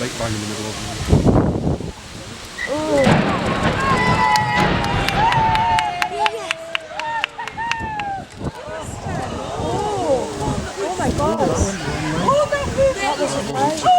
Right bang in the middle of them. Oh my God! Oh, that was a prize.